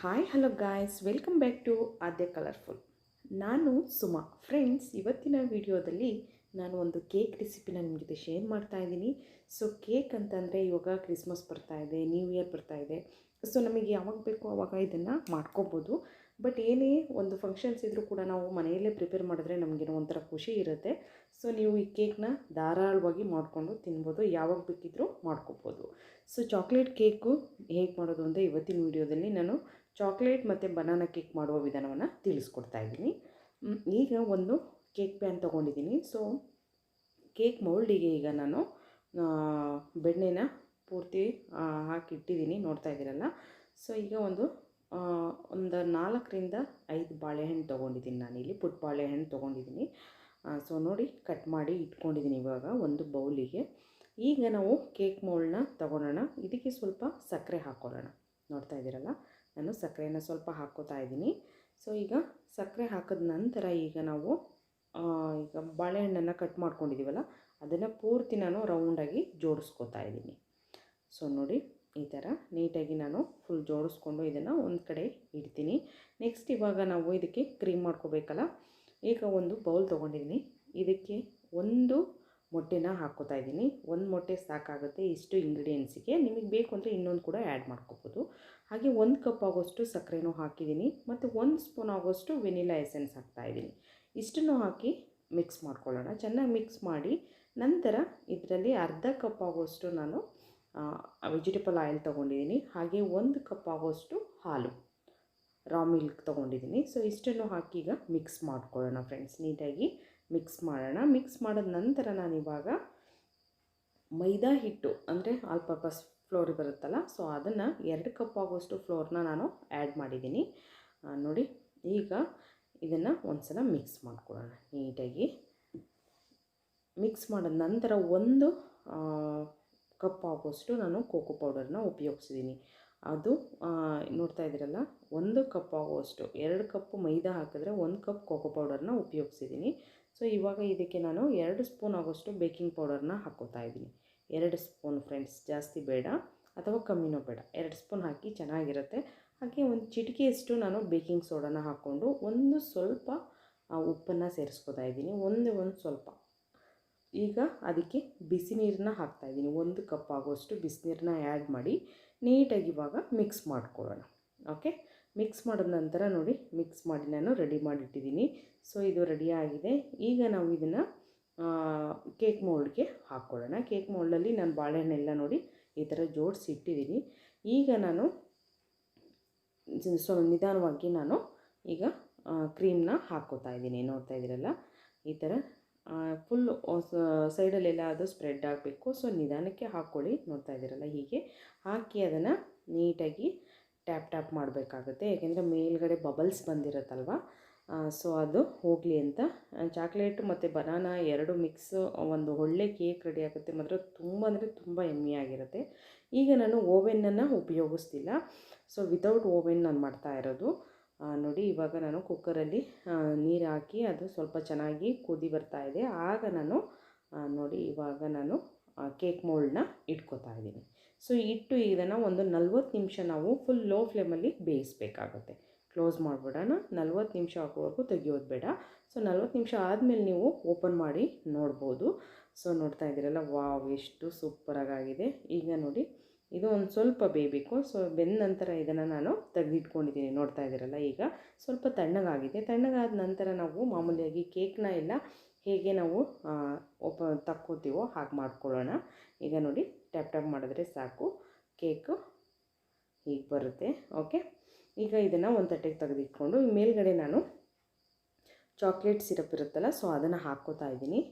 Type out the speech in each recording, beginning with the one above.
Hi hello guys, welcome back to Aadya colourful. ನಾನು Suma. Friends, ಇವತ್ತಿನ ವಿಡಿಯೋದಲ್ಲಿ ನಾನು ಒಂದು ಕೇಕ್ ರೆಸಿಪಿನ ನಿಮ್ಮ ಜೊತೆ ಶೇರ್ ಮಾಡ್ತಾ ಇದ್ದೀನಿ. ಸೊ ಕೇಕ್ ಅಂತಂದರೆ ಇವಾಗ ಕ್ರಿಸ್ಮಸ್ ಬರ್ತಾ ಇದೆ, ನ್ಯೂ ಇಯರ್ ಬರ್ತಾ ಇದೆ. ಸೊ ನಮಗೆ ಯಾವಾಗ ಬೇಕೋ ಆವಾಗ ಇದನ್ನು ಮಾಡ್ಕೋಬೋದು. ಬಟ್ ಏನೇ ಒಂದು ಫಂಕ್ಷನ್ಸ್ ಇದ್ದರೂ ಕೂಡ ನಾವು ಮನೆಯಲ್ಲೇ ಪ್ರಿಪೇರ್ ಮಾಡಿದ್ರೆ ನಮಗೇನೋ ಒಂಥರ ಖುಷಿ ಇರುತ್ತೆ. ಸೊ ನೀವು ಈ ಕೇಕ್ನ ಧಾರಾಳವಾಗಿ ಮಾಡಿಕೊಂಡು ತಿನ್ಬೋದು, ಯಾವಾಗ ಬೇಕಿದ್ದರೂ ಮಾಡ್ಕೋಬೋದು. ಸೊ ಚಾಕ್ಲೇಟ್ ಕೇಕು ಹೇಗೆ ಮಾಡೋದು ಅಂತ ಇವತ್ತಿನ ವಿಡಿಯೋದಲ್ಲಿ ನಾನು ಚಾಕ್ಲೇಟ್ ಮತ್ತು ಬನಾನಾ ಕೇಕ್ ಮಾಡುವ ವಿಧಾನವನ್ನು ತಿಳಿಸ್ಕೊಡ್ತಾ ಇದ್ದೀನಿ. ಈಗ ಒಂದು ಕೇಕ್ ಪ್ಯಾನ್ ತೊಗೊಂಡಿದ್ದೀನಿ. ಸೊ ಕೇಕ್ ಮೌಲ್ಡಿಗೆ ಈಗ ನಾನು ಬೆಣ್ಣೆನ ಪೂರ್ತಿ ಹಾಕಿಟ್ಟಿದ್ದೀನಿ, ನೋಡ್ತಾ ಇದ್ದೀರಲ್ಲ. ಸೊ ಈಗ ಒಂದು 4ರಿಂದ 5 ಬಾಳೆಹಣ್ಣು ತೊಗೊಂಡಿದ್ದೀನಿ. ನಾನಿಲ್ಲಿ ಪುಟ್ಟ ಬಾಳೆಹಣ್ಣು ತೊಗೊಂಡಿದ್ದೀನಿ. ಸೊ ನೋಡಿ, ಕಟ್ ಮಾಡಿ ಇಟ್ಕೊಂಡಿದ್ದೀನಿ ಇವಾಗ ಒಂದು ಬೌಲಿಗೆ. ಈಗ ನಾವು ಕೇಕ್ ಮೌಲ್ಡನ್ನ ತೊಗೊಳೋಣ. ಇದಕ್ಕೆ ಸ್ವಲ್ಪ ಸಕ್ಕರೆ ಹಾಕ್ಕೊಳ್ಳೋಣ. ನೋಡ್ತಾ ಇದ್ದೀರಲ್ಲ, ನಾನು ಸಕ್ಕರೆನ ಸ್ವಲ್ಪ ಹಾಕ್ಕೋತಾ ಇದ್ದೀನಿ. ಸೊ ಈಗ ಸಕ್ಕರೆ ಹಾಕಿದ ನಂತರ ಈಗ ನಾವು ಈಗ ಬಾಳೆಹಣ್ಣನ್ನು ಕಟ್ ಮಾಡ್ಕೊಂಡಿದ್ದೀವಲ್ಲ, ಅದನ್ನು ಪೂರ್ತಿ ನಾನು ರೌಂಡಾಗಿ ಜೋಡಿಸ್ಕೋತಾ ಇದ್ದೀನಿ. ಸೊ ನೋಡಿ, ಈ ಥರ ನೀಟಾಗಿ ನಾನು ಫುಲ್ ಜೋಡಿಸ್ಕೊಂಡು ಇದನ್ನು ಒಂದು ಕಡೆ ಇಡ್ತೀನಿ. ನೆಕ್ಸ್ಟ್ ಇವಾಗ ನಾವು ಇದಕ್ಕೆ ಕ್ರೀಮ್ ಮಾಡ್ಕೋಬೇಕಲ್ಲ. ಈಗ ಒಂದು ಬೌಲ್ ತೊಗೊಂಡಿದ್ದೀನಿ. ಇದಕ್ಕೆ ಒಂದು ಮೊಟ್ಟೆನ ಹಾಕ್ಕೋತಾ ಇದ್ದೀನಿ. ಒಂದು ಮೊಟ್ಟೆ ಸಾಕಾಗುತ್ತೆ ಇಷ್ಟು ಇಂಗ್ರೀಡಿಯೆಂಟ್ಸಿಗೆ. ನಿಮಗೆ ಬೇಕು ಅಂದರೆ ಇನ್ನೊಂದು ಕೂಡ ಆ್ಯಡ್ ಮಾಡ್ಕೋಬೋದು. ಹಾಗೆ 1 ಕಪ್ ಆಗೋಷ್ಟು ಸಕ್ಕರೆನೂ ಹಾಕಿದ್ದೀನಿ ಮತ್ತು 1 ಸ್ಪೂನ್ ಆಗೋಷ್ಟು ವೆನಿಲಾ ಎಸೆನ್ಸ್ ಹಾಕ್ತಾಯಿದ್ದೀನಿ. ಇಷ್ಟನ್ನು ಹಾಕಿ ಮಿಕ್ಸ್ ಮಾಡ್ಕೊಳ್ಳೋಣ. ಚೆನ್ನಾಗಿ ಮಿಕ್ಸ್ ಮಾಡಿ ನಂತರ ಇದರಲ್ಲಿ ಅರ್ಧ ಕಪ್ ಆಗೋಷ್ಟು ನಾನು ವೆಜಿಟೇಬಲ್ ಆಯಿಲ್ ತೊಗೊಂಡಿದ್ದೀನಿ. ಹಾಗೆ 1 ಕಪ್ ಆಗೋಷ್ಟು ಹಾಲು, ರಾ ಮಿಲ್ಕ್ ತೊಗೊಂಡಿದ್ದೀನಿ. ಸೊ ಇಷ್ಟನ್ನು ಹಾಕಿ ಈಗ ಮಿಕ್ಸ್ ಮಾಡ್ಕೊಳ್ಳೋಣ ಫ್ರೆಂಡ್ಸ್. ನೀಟಾಗಿ ಮಿಕ್ಸ್ ಮಾಡೋಣ. ಮಿಕ್ಸ್ ಮಾಡಿದ ನಂತರ ನಾನಿವಾಗ ಮೈದಾ ಹಿಟ್ಟು ಅಂದರೆ ಆಲ್ ಪರ್ಪಸ್ ಫ್ಲೋರ್ ಬರುತ್ತಲ್ಲ, ಸೊ ಅದನ್ನು 2 ಕಪ್ ಆಗೋಷ್ಟು ಫ್ಲೋರ್ನ ನಾನು ಆ್ಯಡ್ ಮಾಡಿದ್ದೀನಿ. ನೋಡಿ, ಈಗ ಇದನ್ನು ಒಂದು ಸಲ ಮಿಕ್ಸ್ ಮಾಡ್ಕೊಳ್ಳೋಣ. ನೀಟಾಗಿ ಮಿಕ್ಸ್ ಮಾಡಿದ ನಂತರ 1 ಕಪ್ ಆಗೋಷ್ಟು ನಾನು ಕೋಕೋ ಪೌಡರ್ನ ಉಪಯೋಗಿಸಿದ್ದೀನಿ. ಅದು ನೋಡ್ತಾ ಇದ್ದೀರಲ್ಲ, 1 ಕಪ್ ಆಗುವಷ್ಟು, 2 ಕಪ್ ಮೈದಾ ಹಾಕಿದ್ರೆ 1 ಕಪ್ ಕೋಕೋ ಪೌಡರ್ನ ಉಪಯೋಗಿಸಿದ್ದೀನಿ. ಸೊ ಇವಾಗ ಇದಕ್ಕೆ ನಾನು 2 ಸ್ಪೂನ್ ಆಗೋಷ್ಟು ಬೇಕಿಂಗ್ ಪೌಡರ್ನ ಹಾಕ್ಕೋತಾ ಇದ್ದೀನಿ. 2 ಸ್ಪೂನ್ ಫ್ರೆಂಡ್ಸ್, ಜಾಸ್ತಿ ಬೇಡ ಅಥವಾ ಕಮ್ಮಿನೂ ಬೇಡ, 2 ಸ್ಪೂನ್ ಹಾಕಿ ಚೆನ್ನಾಗಿರುತ್ತೆ. ಹಾಗೆ ಒಂದು ಚಿಟಿಕೆಯಷ್ಟು ನಾನು ಬೇಕಿಂಗ್ ಸೋಡಾನ ಹಾಕ್ಕೊಂಡು ಒಂದು ಸ್ವಲ್ಪ ಉಪ್ಪನ್ನು ಸೇರಿಸ್ಕೋತಾ ಇದ್ದೀನಿ. ಒಂದು ಸ್ವಲ್ಪ. ಈಗ ಅದಕ್ಕೆ ಬಿಸಿ ನೀರನ್ನ ಹಾಕ್ತಾಯಿದ್ದೀನಿ. 1 ಕಪ್ ಆಗೋಷ್ಟು ಬಿಸಿನೀರನ್ನ ಆ್ಯಡ್ ಮಾಡಿ ನೀಟಾಗಿ ಇವಾಗ ಮಿಕ್ಸ್ ಮಾಡ್ಕೊಳ್ಳೋಣ. ಓಕೆ, ಮಿಕ್ಸ್ ಮಾಡಿದ ನಂತರ ನೋಡಿ, ಮಿಕ್ಸ್ ಮಾಡಿ ನಾನು ರೆಡಿ ಮಾಡಿಟ್ಟಿದ್ದೀನಿ. ಸೊ ಇದು ರೆಡಿಯಾಗಿದೆ. ಈಗ ನಾವು ಇದನ್ನು ಕೇಕ್ ಮೋಲ್ಡ್ಗೆ ಹಾಕ್ಕೊಳ್ಳೋಣ. ಕೇಕ್ ಮೋಲ್ಡಲ್ಲಿ ನಾನು ಬಾಳೆಹಣ್ಣೆಲ್ಲ ನೋಡಿ ಈ ಥರ ಜೋಡಿಸಿ ಇಟ್ಟಿದ್ದೀನಿ. ಈಗ ನಾನು ನಿಧಾನವಾಗಿ ನಾನು ಈಗ ಕ್ರೀಮ್ನ ಹಾಕ್ಕೋತಾ ಇದ್ದೀನಿ. ನೋಡ್ತಾ ಇದ್ದೀರಲ್ಲ, ಈ ಥರ ಫುಲ್ ಸೈಡಲ್ಲೆಲ್ಲ ಅದು ಸ್ಪ್ರೆಡ್ ಆಗಬೇಕು. ಸೊ ನಿಧಾನಕ್ಕೆ ಹಾಕ್ಕೊಳ್ಳಿ. ನೋಡ್ತಾ ಇದ್ದೀರಲ್ಲ, ಹೀಗೆ ಹಾಕಿ ಅದನ್ನು ನೀಟಾಗಿ ಟ್ಯಾಪ್ ಮಾಡಬೇಕಾಗುತ್ತೆ. ಏಕೆಂದರೆ ಮೇಲ್ಗಡೆ ಬಬಲ್ಸ್ ಬಂದಿರುತ್ತಲ್ವ, ಸೊ ಅದು ಹೋಗಲಿ ಅಂತ. ಚಾಕ್ಲೇಟ್ ಮತ್ತು ಬನಾನಾ 2 ಮಿಕ್ಸ್ ಒಂದು ಒಳ್ಳೆ ಕೇಕ್ ರೆಡಿ ಆಗುತ್ತೆ. ಮಾತ್ರ ತುಂಬ ಅಂದರೆ ತುಂಬ ಯಮ್ಮಿಯಾಗಿರುತ್ತೆ. ಈಗ ನಾನು ಓವೆನನ್ನು ಉಪಯೋಗಿಸ್ತಿಲ್ಲ. ಸೊ ವಿತೌಟ್ ಓವೆನ್ ನಾನು ಮಾಡ್ತಾ ಇರೋದು. ನೋಡಿ, ಇವಾಗ ನಾನು ಕುಕ್ಕರಲ್ಲಿ ನೀರು ಹಾಕಿ ಅದು ಸ್ವಲ್ಪ ಚೆನ್ನಾಗಿ ಕುದಿ ಬರ್ತಾ ಇದೆ. ಆಗ ನಾನು ನೋಡಿ, ಇವಾಗ ನಾನು ಕೇಕ್ ಮೋಲ್ಡನ್ನ ಇಟ್ಕೋತಾ ಇದ್ದೀನಿ. ಸೊ ಇಟ್ಟು ಇದನ್ನು ಒಂದು 40 ನಿಮಿಷ ನಾವು ಫುಲ್ ಲೋ ಫ್ಲೇಮಲ್ಲಿ ಬೇಯಿಸಬೇಕಾಗುತ್ತೆ. ಕ್ಲೋಸ್ ಮಾಡಿಬಿಡೋಣ. 40 ನಿಮಿಷ ಆಗೋವರೆಗೂ ತೆಗಿಯೋದು ಬೇಡ. ಸೊ 40 ನಿಮಿಷ ಆದಮೇಲೆ ನೀವು ಓಪನ್ ಮಾಡಿ ನೋಡ್ಬೋದು. ಸೊ ನೋಡ್ತಾ ಇದ್ದೀರಲ್ಲ, ವಾವ್, ಎಷ್ಟು ಸೂಪರಾಗಿದೆ. ಈಗ ನೋಡಿ, ಇದು ಒಂದು ಸ್ವಲ್ಪ ಬೇಯಬೇಕು. ಸೊ ಬೆಂದ ನಂತರ ಇದನ್ನು ನಾನು ತೆಗೆದಿಟ್ಕೊಂಡಿದ್ದೀನಿ. ನೋಡ್ತಾ ಇದ್ದೀರಲ್ಲ, ಈಗ ಸ್ವಲ್ಪ ತಣ್ಣಗಾಗಿದೆ. ತಣ್ಣಗಾದ ನಂತರ ನಾವು ಮಾಮೂಲಿಯಾಗಿ ಕೇಕ್ನ ಎಲ್ಲ ಹೇಗೆ ನಾವು ತಕ್ಕೋತೀವೋ ಹಾಗೆ ಮಾಡ್ಕೊಳ್ಳೋಣ. ಈಗ ನೋಡಿ, ಟ್ಯಾಪ್ ಮಾಡಿದ್ರೆ ಸಾಕು, ಕೇಕು ಹೀಗೆ ಬರುತ್ತೆ. ಓಕೆ, ಈಗ ಇದನ್ನು ಒಂದು ತಟ್ಟೆಗೆ ತೆಗೆದಿಟ್ಕೊಂಡು ಮೇಲ್ಗಡೆ ನಾನು ಚಾಕ್ಲೇಟ್ ಸಿರಪ್ ಇರುತ್ತಲ್ಲ, ಸೊ ಅದನ್ನು ಹಾಕ್ಕೋತಾ ಇದ್ದೀನಿ.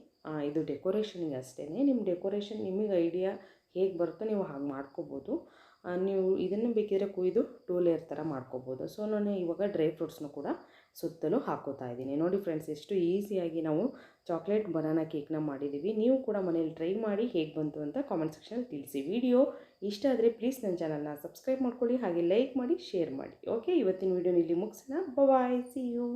ಇದು ಡೆಕೋರೇಷನಿಗೆ ಅಷ್ಟೇ. ನಿಮ್ಮ ಡೆಕೋರೇಷನ್ ನಿಮಗೆ ಐಡಿಯಾ ಹೇಗೆ ಬರುತ್ತೋ ನೀವು ಹಾಗೆ ಮಾಡ್ಕೋಬೋದು. ನೀವು ಇದನ್ನು ಬೇಕಿದ್ರೆ ಕುಯ್ದು 2 ಲೇಯರ್ ಥರ ಮಾಡ್ಕೋಬೋದು. ಸೊ ನಾನು ಇವಾಗ ಡ್ರೈ ಫ್ರೂಟ್ಸ್ನು ಕೂಡ ಸುತ್ತಲೂ ಹಾಕ್ಕೋತಾ ಇದ್ದೀನಿ. ನೋಡಿ ಫ್ರೆಂಡ್ಸ್, ಎಷ್ಟು ಈಸಿಯಾಗಿ ನಾವು ಚಾಕ್ಲೇಟ್ ಬನಾನಾ ಕೇಕ್ನ ಮಾಡಿದ್ದೀವಿ. ನೀವು ಕೂಡ ಮನೇಲಿ ಟ್ರೈ ಮಾಡಿ ಹೇಗೆ ಬಂತು ಅಂತ ಕಾಮೆಂಟ್ ಸೆಕ್ಷನಲ್ಲಿ ತಿಳಿಸಿ. ವಿಡಿಯೋ ಇಷ್ಟ ಆದರೆ ಪ್ಲೀಸ್ ನನ್ನ ಚಾನಲ್ನ ಸಬ್ಸ್ಕ್ರೈಬ್ ಮಾಡ್ಕೊಳ್ಳಿ, ಹಾಗೆ ಲೈಕ್ ಮಾಡಿ, ಶೇರ್ ಮಾಡಿ. ಓಕೆ, ಇವತ್ತಿನ ವಿಡಿಯೋನ ಇಲ್ಲಿ ಮುಗಿಸೋಣ. ಬಾಯ್, ಸಿ ಯು.